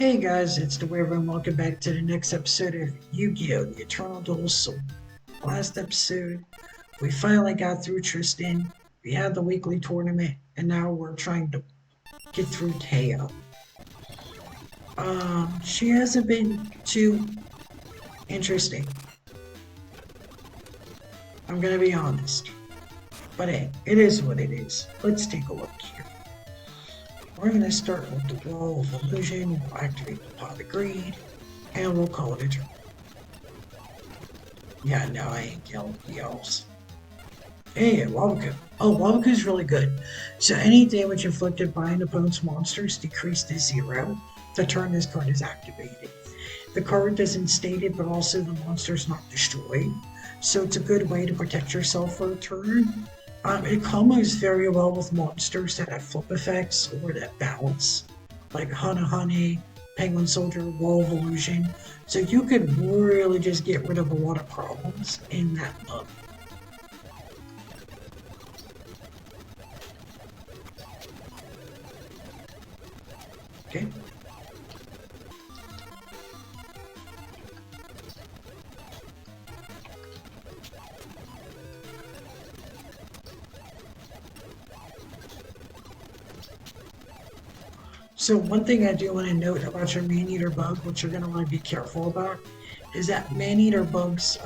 Hey guys, it's the Weaver and welcome back to the next episode of Yu-Gi-Oh! The Eternal Duel Soul. Last episode, we finally got through Tristan, we had the weekly tournament, and now we're trying to get through Teo. She hasn't been too interesting. I'm gonna be honest. But hey, it is what it is. Let's take a look here. We're gonna start with the Wall of Illusion, we'll activate the Pot of Greed, and we'll call it a turn. Yeah, no, I ain't yelling yells. Hey, Wabaku. Oh, Wabaku's really good. So any damage inflicted by an opponent's monsters decreased to 0 the turn this card is activated. The card doesn't state it, but also the monster's not destroyed. So it's a good way to protect yourself for a turn. It combos very well with monsters that have flip effects or that balance, like Hana, Penguin Soldier, Wall of Illusion. So you could really just get rid of a lot of problems in that mode. Okay. So one thing I do want to note about your Man-Eater bug, which you're going to want to be careful about, is that Man-Eater bug's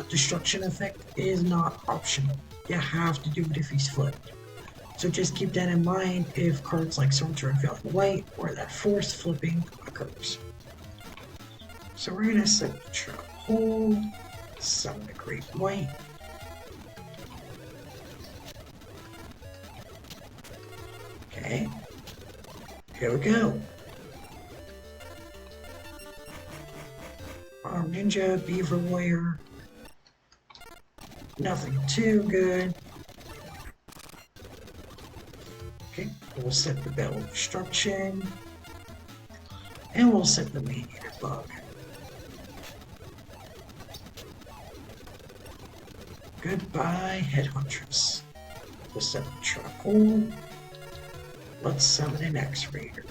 destruction effect is not optional. You have to do it if he's flipped. So just keep that in mind if cards like Soldier and Valiant White or that forced flipping occurs. So we're going to set the trap hold, summon the Great White. Okay. Here we go. Arm Ninja, Beaver Warrior. Nothing too good. Okay, we'll set the Bell of Destruction. And we'll set the Man-Eater bug. Goodbye, Headhuntress. We'll set the trap hold. Let's summon an X-Raider.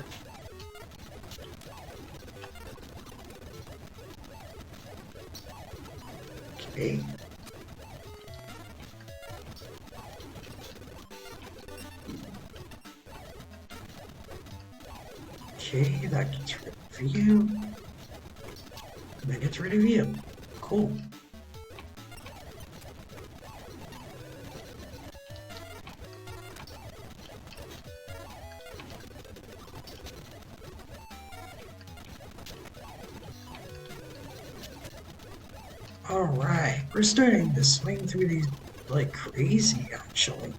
Okay. Okay, that gets rid of you. And that gets rid of you. Cool. Alright, we're starting to swing through these like crazy, actually.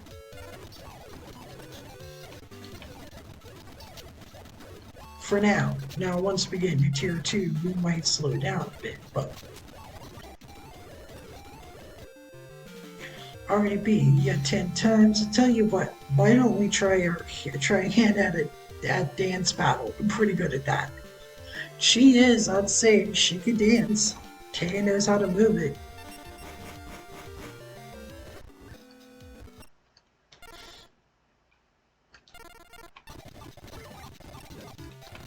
For now. Now, once we get into Tier 2, we might slow down a bit, but... RAB, yeah, 10 times. I tell you what, why don't we try a hand at a dance battle? I'm pretty good at that. She is, I'd say, she could dance. Taya knows how to move it.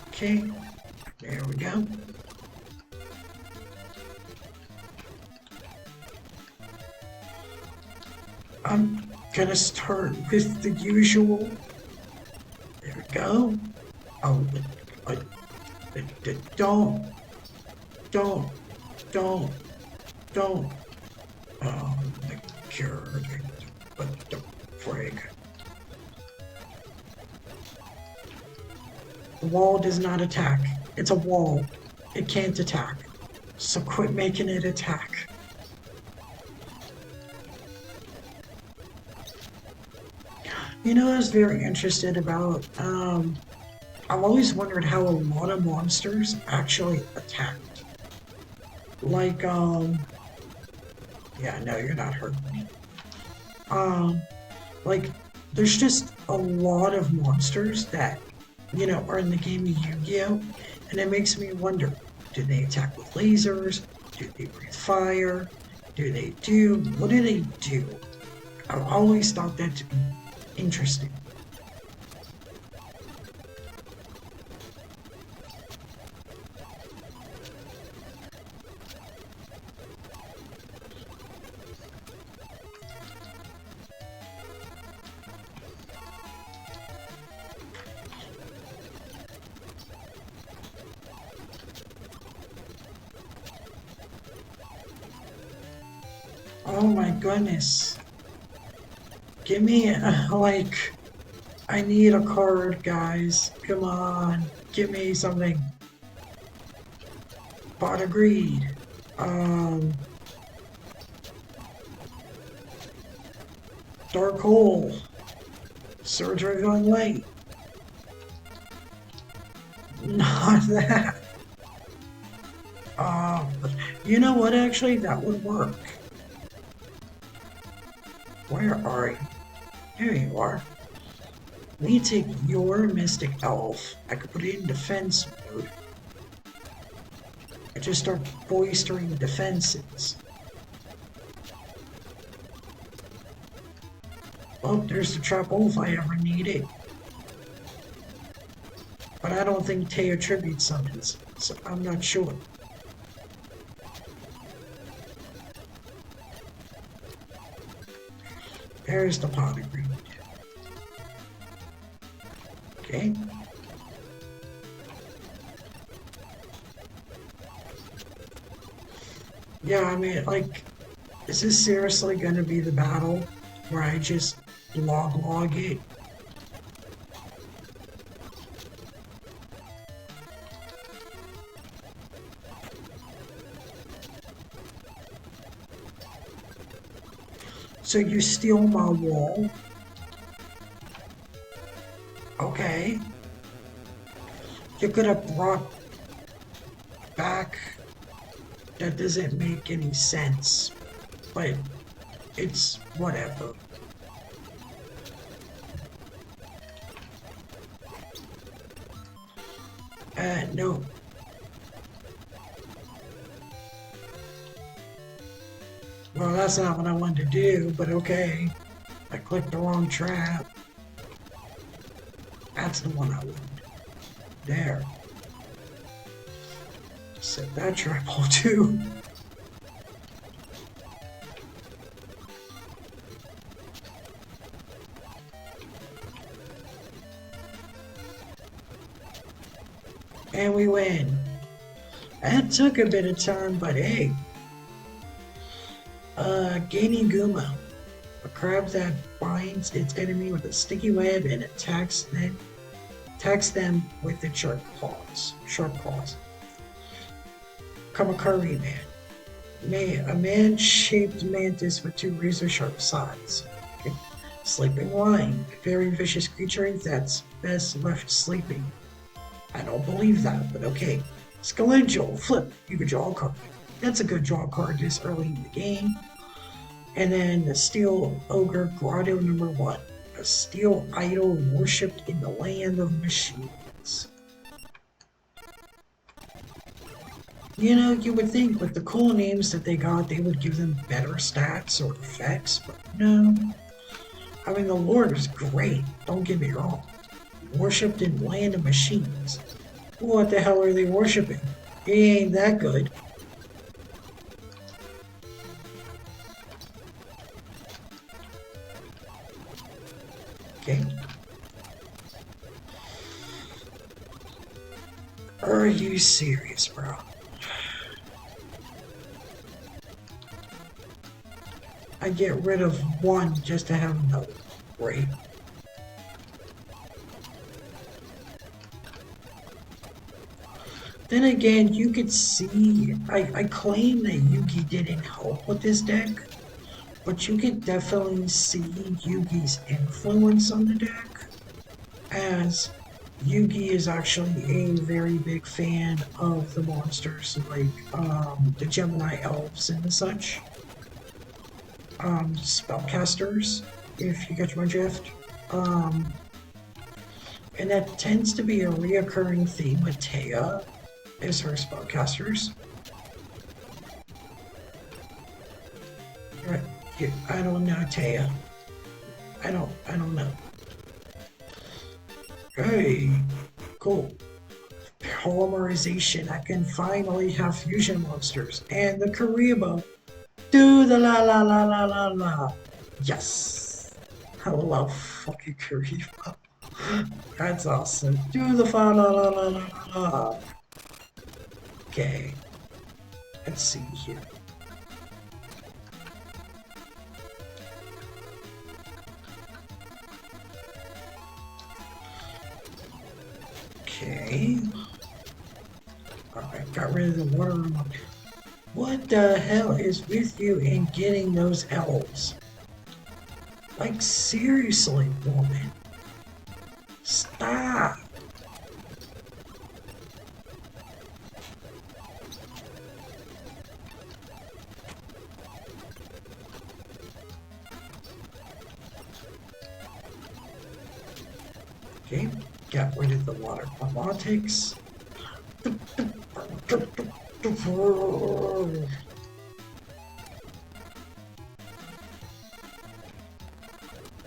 Okay, there we go. I'm gonna start with the usual. There we go. Oh, don't. Oh, my god. What the frig? The wall does not attack. It's a wall. It can't attack. So quit making it attack. You know, I was very interested about, I've always wondered how a lot of monsters actually attacked. Like, yeah, no, you're not hurting me. Like, there's just a lot of monsters that, you know, are in the game of Yu-Gi-Oh! And it makes me wonder, do they attack with lasers? Do they breathe fire? What do they do? I've always thought that to be interesting. Oh my goodness. Give me, like, I need a card, guys. Come on. Give me something. Pot of Greed. Dark Hole. Surge Revealing Light. Not that. Um, you know what, actually? That would work. Where are you? There you are. We take your Mystic Elf. I could put it in defense mode. I just start boistering the defenses. Oh, there's the Trap Wolf I ever needed. But I don't think Teo tribute summons, so I'm not sure. There's the Pot of Greed. Okay. Yeah, I mean, like, is this seriously gonna be the battle where I just log it? So you steal my wall? Okay. You could have brought back. That doesn't make any sense. But it's whatever. No. Well, that's not what I wanted to do, but okay. I clicked the wrong trap. That's the one I wanted. There. Set that trap hole too. And we win. That took a bit of time, but hey. Gaining Guma. A crab that binds its enemy with a sticky web and attacks them with its sharp claws. Kamakari Man. A man-shaped mantis with two razor-sharp sides. Okay. Sleeping Lion. A very vicious creature that's best left sleeping. I don't believe that, but okay. Scalential. Flip. You can draw a card. That's a good draw card this early in the game. And then the Steel Ogre Grotto number 1. A steel idol worshipped in the land of machines. You know, you would think with the cool names that they got, they would give them better stats or effects, but no. I mean, the Lord is great, don't get me wrong. Worshipped in the land of machines. What the hell are they worshipping? He ain't that good. Okay. Are you serious, bro? I get rid of one just to have another. Great. Then again, you could see, I claim that Yugi didn't help with this deck, but you could definitely see Yugi's influence on the deck, as Yugi is actually a very big fan of the monsters, like the Gemini elves and such. Spellcasters, if you get my drift. And that tends to be a reoccurring theme with Taya, is her spellcasters. Right. Yeah, I don't know, Taya. I don't know. Hey, cool. Polymerization. I can finally have fusion monsters. And the Kariba. Do the la la la la la la. Yes. I love fucking Kariba. That's awesome. Do the fa la la la la la. Okay. Let's see here. Okay. Alright, got rid of the water remote. What the hell is with you in getting those elves? Like, seriously, woman. Stop. Okay, got rid of the water robotics.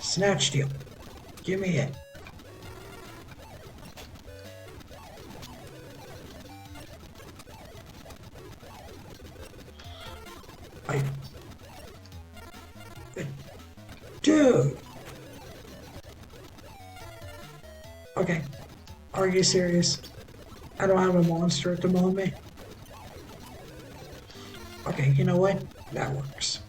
Snatch deal. Give me it. I... Dude! Okay. Are you serious? I don't have a monster at the moment. Okay, you know what? That works.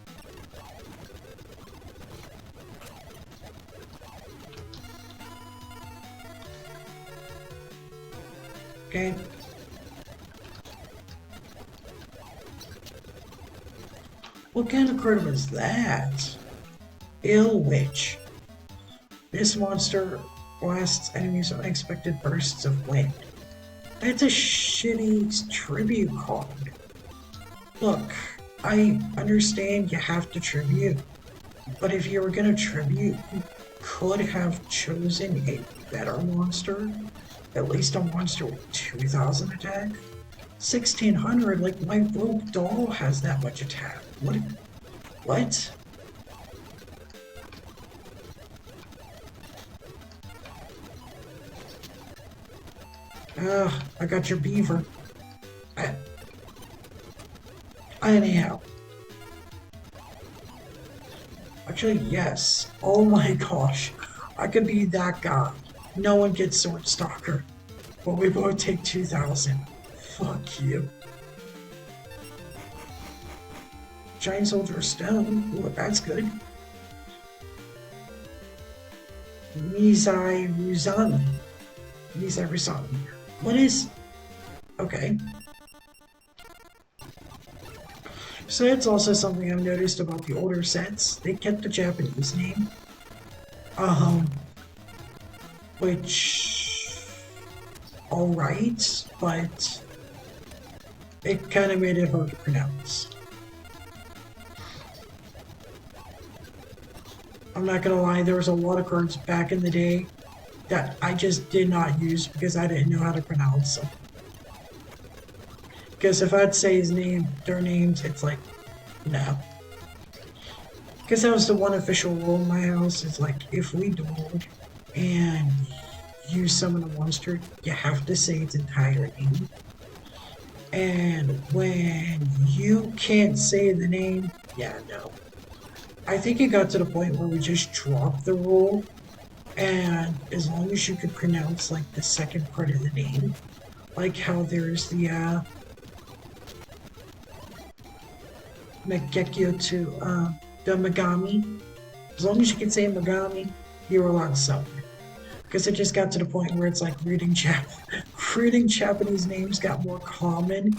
Okay. What kind of card was that? Ill Witch. This monster blasts enemies with unexpected bursts of wind. That's a shitty tribute card. Look, I understand you have to tribute, but if you were gonna tribute, you could have chosen a better monster. At least a monster with 2,000 attack. 1,600, like my rogue doll has that much attack. What? What? I got your beaver. Anyhow. Actually, yes. Oh my gosh. I could be that guy. No one gets Sword Stalker. But we both take 2,000. Fuck you. Giant Soldier of Stone. Ooh, that's good. Mizai Ruzami. Mizai Ruzami. What is... Okay. So that's also something I've noticed about the older sets. They kept the Japanese name. Which... Alright, but... It kind of made it hard to pronounce. I'm not gonna lie, there was a lot of cards back in the day that I just did not use because I didn't know how to pronounce them. Because if I'd say their names, it's like, no. Because that was the one official rule in my house. It's like, if we dueled and you summon a monster, you have to say its entire name. And when you can't say the name, yeah, no. I think it got to the point where we just dropped the rule, and as long as you could pronounce like the second part of the name, like how there's the Megekyo to the Megami, as long as you can say Megami, you're allowed to summon. Because it just got to the point where it's like reading Japanese names got more common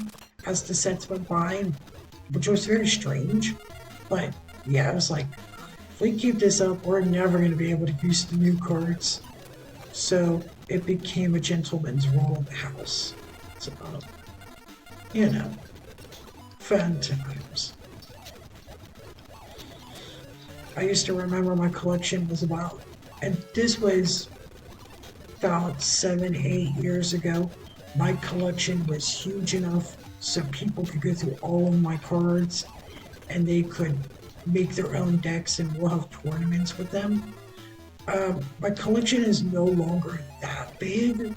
as the sets went by, which was very strange. But yeah, I was like, if we keep this up, we're never going to be able to use the new cards. So it became a gentleman's rule in the house. So, you know, fun times. I used to remember my collection was about, and this was about 7, 8 years ago. My collection was huge enough so people could go through all of my cards and they could make their own decks and we'll have tournaments with them. My collection is no longer that big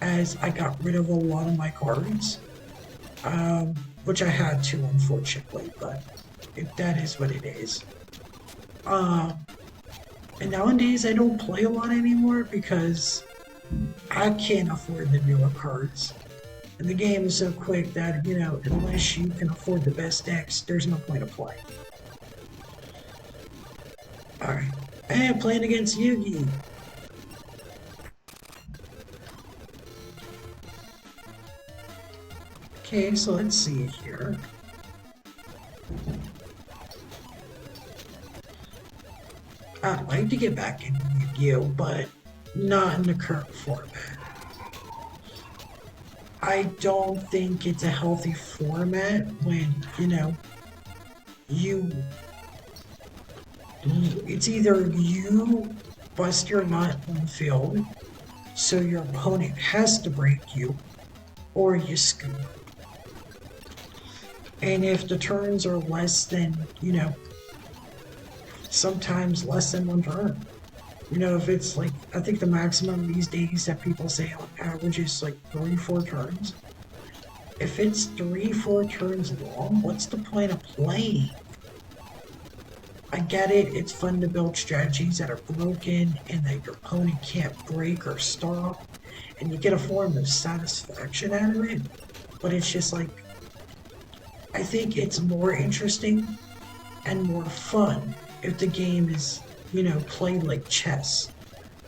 as I got rid of a lot of my cards, which I had to, unfortunately, but that is what it is. And nowadays I don't play a lot anymore because I can't afford the newer cards. And the game is so quick that, you know, unless you can afford the best decks, there's no point of play. Alright. And playing against Yugi. Okay, so let's see here. I'd like to get back into Yu-Gi-Oh, but not in the current format. I don't think it's a healthy format when, you it's either you bust your nut on the field, so your opponent has to break you, or you scoop. And if the turns are less than, sometimes less than one turn. If it's like, I think the maximum these days that people say on average is like 3-4 turns. If it's 3-4 turns long, what's the point of playing? I get it, it's fun to build strategies that are broken and that your opponent can't break or stop, and you get a form of satisfaction out of it, but it's just like, I think it's more interesting and more fun if the game is, played like chess,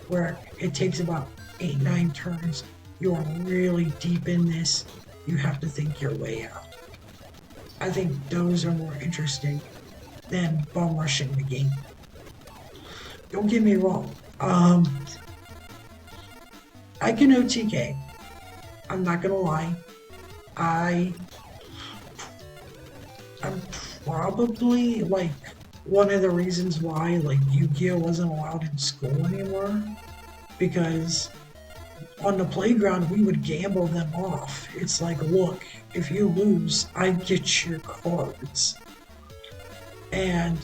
where it takes about 8-9 turns, you're really deep in this, you have to think your way out. I think those are more interesting than bum rushing the game. Don't get me wrong. I can OTK. I'm not gonna lie. I'm probably like one of the reasons why like Yu-Gi-Oh wasn't allowed in school anymore, because on the playground we would gamble them off. It's like, look, if you lose, I get your cards. And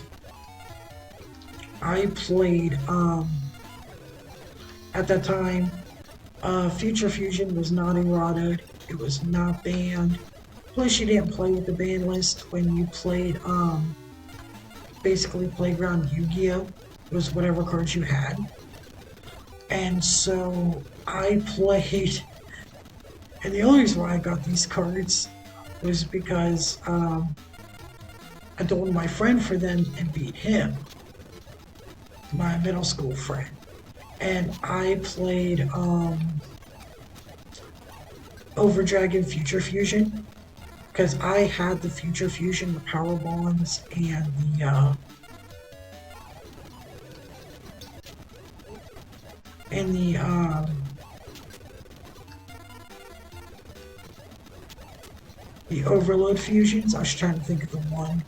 I played, at that time, Future Fusion was not errata, it was not banned. Plus you didn't play with the ban list when you played, basically Playground Yu-Gi-Oh! It was whatever cards you had. And so I played, and the only reason why I got these cards was because, I told my friend for them and beat him, my middle school friend. And I played Over Dragon Future Fusion, because I had the Future Fusion, the Power Bonds, and the Overload Fusions. I was trying to think of the one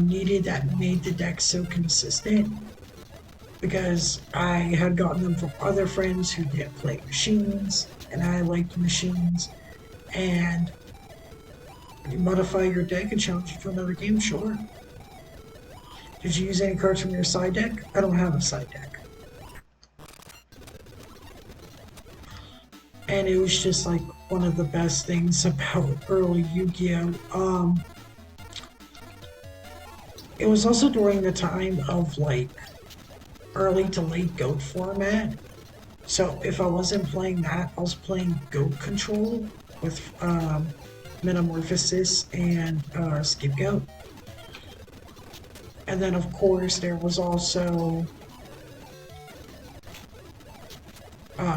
needed that made the deck so consistent, because I had gotten them from other friends who didn't play machines, and I liked machines. And you modify your deck and challenge you to another game, sure. Did you use any cards from your side deck? I don't have a side deck. And it was just like one of the best things about early Yu-Gi-Oh! It was also during the time of like early to late GOAT format. So if I wasn't playing that, I was playing GOAT Control with Metamorphosis and Scapegoat. And then of course there was also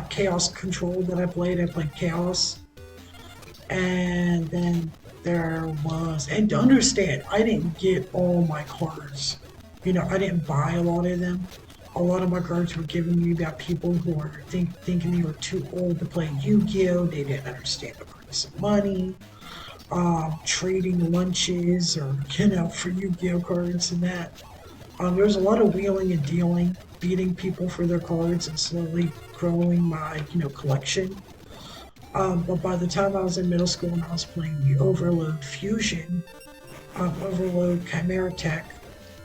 Chaos Control that I played. I played Chaos. And then there was, and to understand, I didn't get all my cards. I didn't buy a lot of them. A lot of my cards were given me by people who were thinking they were too old to play Yu-Gi-Oh! They didn't understand the price of money, trading lunches, or, for Yu-Gi-Oh! Cards and that. There was a lot of wheeling and dealing, beating people for their cards, and slowly growing my, collection. But by the time I was in middle school and I was playing the Overload Fusion, Overload Chimera Tech,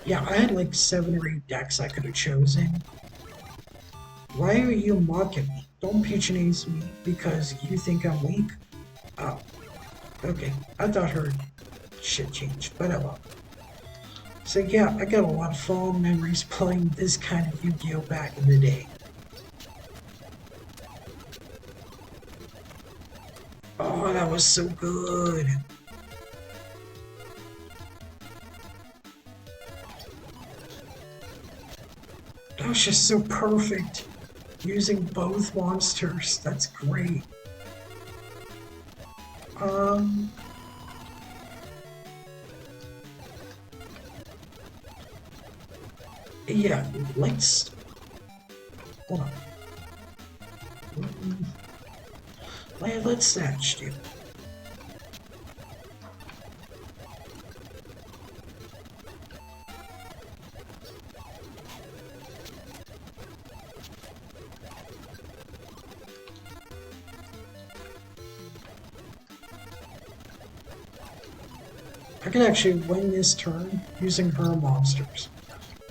yeah, I had like 7 or 8 decks I could have chosen. Why are you mocking me? Don't patronize me because you think I'm weak. Oh, okay. I thought her shit changed, but oh well. So yeah, I got a lot of fond memories playing this kind of Yu-Gi-Oh! Back in the day. Oh, that was so good. That was just so perfect. Using both monsters, that's great. Um, yeah, let's, hold on. Mm, let's snatch you. I can actually win this turn using her monsters.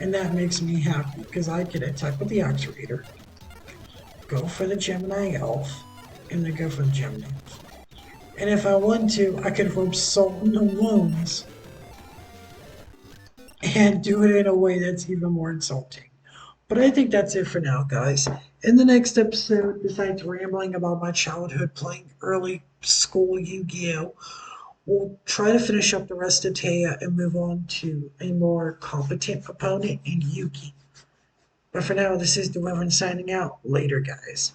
And that makes me happy because I can attack with the Activator, go for the Gemini Elf, and then go for the Gemini Elf. And if I want to, I could rub salt in the wounds and do it in a way that's even more insulting. But I think that's it for now, guys. In the next episode, besides rambling about my childhood playing early school Yu Gi Oh!, we'll try to finish up the rest of Taya and move on to a more competent opponent in Yuki. But for now, this is the Reverend signing out. Later, guys.